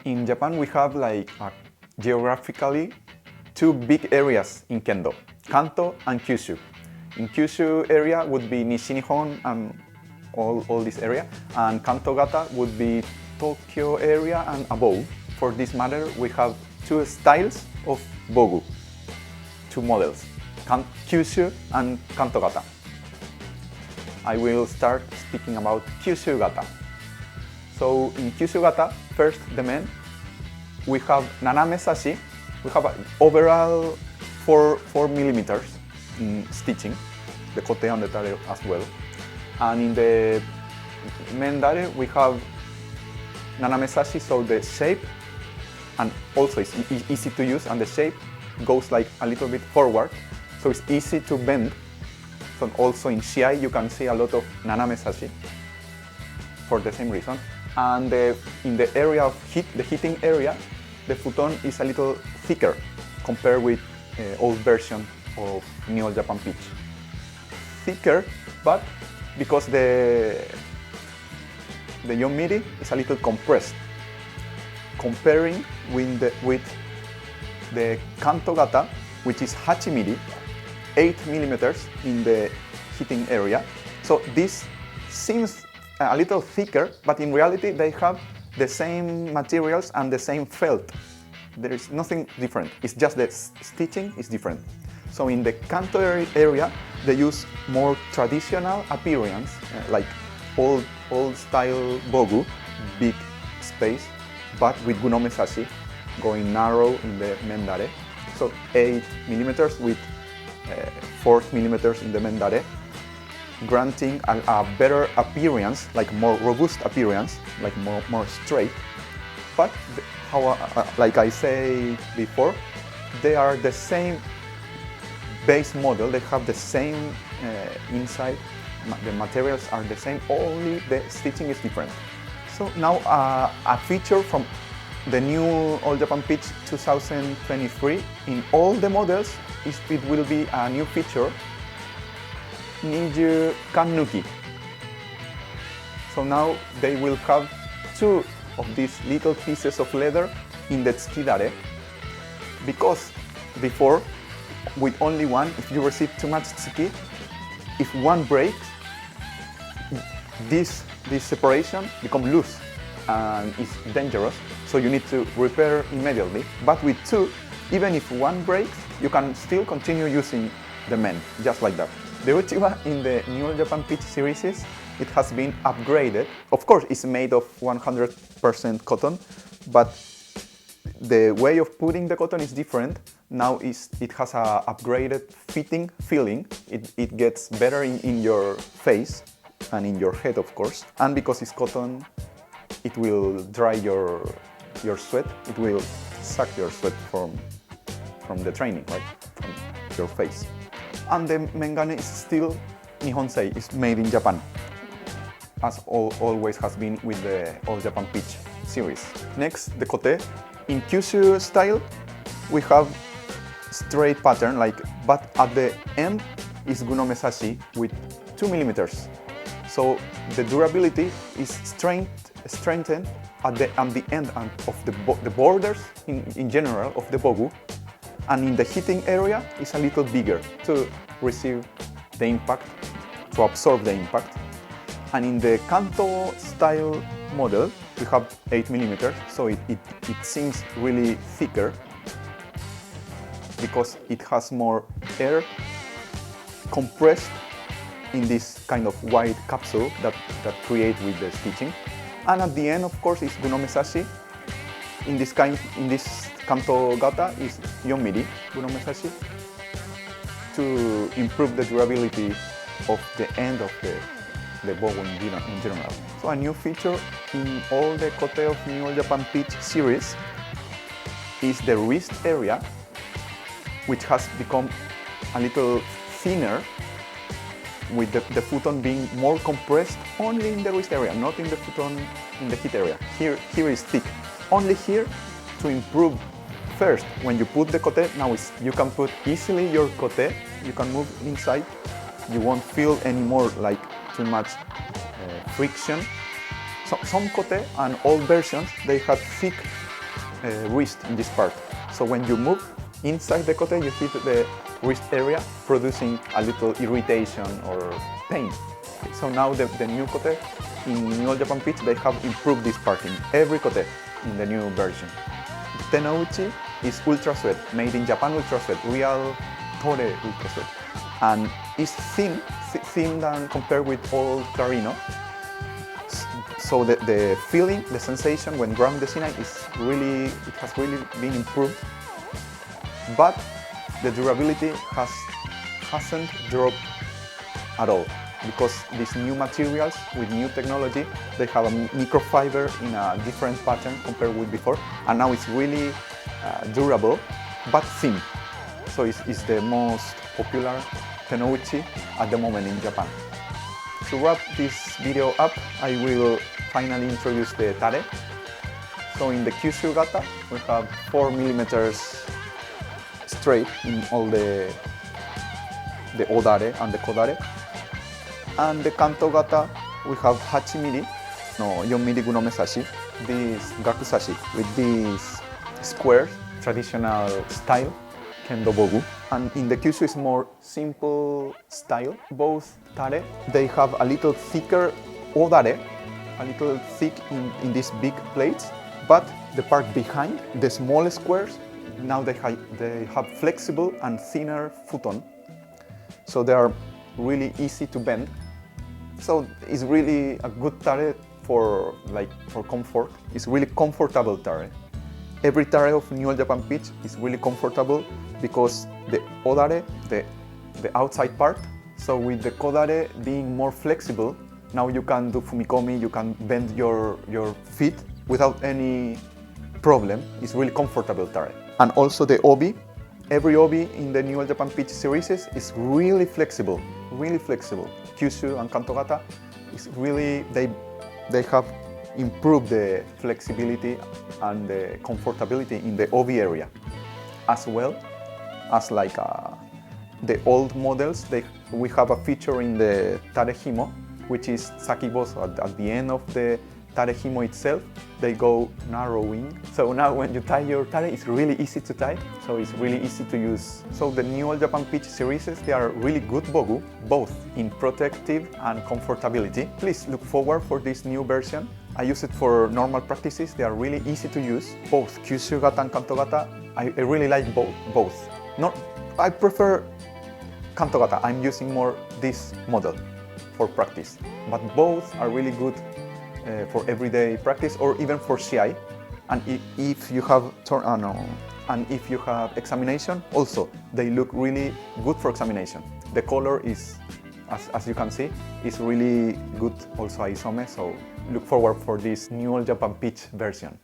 In Japan, we have like geographically two big areas in Kendo, Kanto and Kyushu. In Kyushu area would be NIHON and all this area, and Kanto Gata would be Tokyo area and above. For this matter, we have two styles of BOGU, two models, Kyushu and Kanto Gata. I will start speaking about Kyushu Gata. So in Kyushu Gata, first the men, we have naname sashi. We have overall 4 millimeters in stitching, the kote and the tare as well. And in the men dare, we have naname sashi, so the shape, and also it's easy to use, and the shape goes like a little bit forward, so it's easy to bend. So also in shiai, you can see a lot of naname sashi for the same reason. And in the area of the heating area, the futon is a little thicker compared with old version of New Japan pitch. Thicker, but because the yonmiri is a little compressed. Comparing with the Kanto Gata, which is hachimiri, 8 millimeters in the heating area. So this seems a little thicker, but in reality they have the same materials and the same felt. There is nothing different, it's just the stitching is different. So in the Kanto area, they use more traditional appearance, like old style bogu, big space, but with gunome sashi, going narrow in the mendare. So 8 millimeters with 4 millimeters in the mendare, granting a better appearance, like more robust appearance, like more straight. But like I say before, they are the same base model, they have the same inside, the materials are the same, only the stitching is different. So now a feature from the new All Japan Pitch 2023, in all the models, it will be a new feature, Niju Kannuki. So now they will have 2 of these little pieces of leather in the tsukidare, because before, with only one, if you receive too much tsuki, if one breaks, this separation becomes loose and it's dangerous, so you need to repair immediately. But with 2, even if one breaks, you can still continue using the men, just like that. The uchiwa in the New Japan Pitch series, it has been upgraded. Of course, it's made of 100% cotton, but the way of putting the cotton is different. Now it has a upgraded fitting feeling. It gets better in your face and in your head, of course. And because it's cotton, it will dry your sweat. It will suck your sweat from the training, right? From your face. And the mengane is still Nihonsei, is made in Japan, as always has been with the All Japan Pitch series. Next, the kote. In Kyushu style, we have straight pattern, but at the end is gunome sashi with 2 millimeters. So the durability is strengthened at the end of the borders in general of the bogu, and in the hitting area is a little bigger to receive the impact, to absorb the impact. And in the Kanto style model, we have 8 millimeters, so it seems really thicker because it has more air compressed in this kind of wide capsule that create with the stitching. And at the end, of course, is gunome sashi. In this Kanto Gata is yonmiri gunome sashi to improve the durability of the end of the bogu in general. So a new feature in all the kote of New Japan Pitch series is the wrist area, which has become a little thinner, with the futon being more compressed only in the wrist area, not in the futon in the hip area. Here is thick. Only here to improve. First, when you put the kote, now you can put easily your kote, you can move inside, you won't feel anymore like too much friction. So, some kote and old versions, they have thick wrist in this part. So when you move inside the kote, you hit the wrist area, producing a little irritation or pain. So now the new kote in New All Japan Pitch, they have improved this part in every kote in the new version. Tenouchi is ultra sweat, made in Japan ultra sweat, real Tore ultra sweat. And it's thin than compared with old Clarino. So the feeling, the sensation when grabbing the sinai it has really been improved. But the durability hasn't dropped at all, because these new materials with new technology, they have a microfiber in a different pattern compared with before, and now it's really durable but thin. So it's the most popular tenouchi at the moment in Japan. To wrap this video up, I will finally introduce the tare. So in the KYUSHU gata, we have 4 millimeters straight in all the odare and the kodare. And the KANTO gata, we have 8 mili no 4 mili gunomesashi, this gakusashi with this square traditional style, kendo bogu. And in the KYUSHU is more simple style. Both tare, they have a little thicker odare, a little thick in these big plates, but the part behind, the small squares, now they have flexible and thinner futon. So they are really easy to bend. So it's really a good tare for comfort. It's really comfortable tare. Every tare of New All Japan Pitch is really comfortable because the odare, the outside part, so with the kodare being more flexible, now you can do fumikomi, you can bend your feet without any problem. It's really comfortable tare. And also the obi, every obi in the New All Japan Pitch series is really flexible, really flexible. KYUSHU and KANTO gata is really, they have improved the flexibility and the comfortability in the obi area, as well as the old models. We have a feature in the tarehimo, which is sakiboso at the end of the tarehimo itself. They go narrowing. So now when you tie your tare, it's really easy to tie, so it's really easy to use. So the New All Japan Pitch series, they are really good bogu, both in protective and comfortability. Please look forward for this new version. I use it for normal practices. They are really easy to use. Both KYUSHU gata and KANTO gata, I really like both. I prefer KANTO gata. I'm using more this model for practice, but both are really good for everyday practice or even for CI. And if you have examination, also they look really good for examination. The color is, as you can see, is really good also isome. So look forward for this New All Japan Pitch version.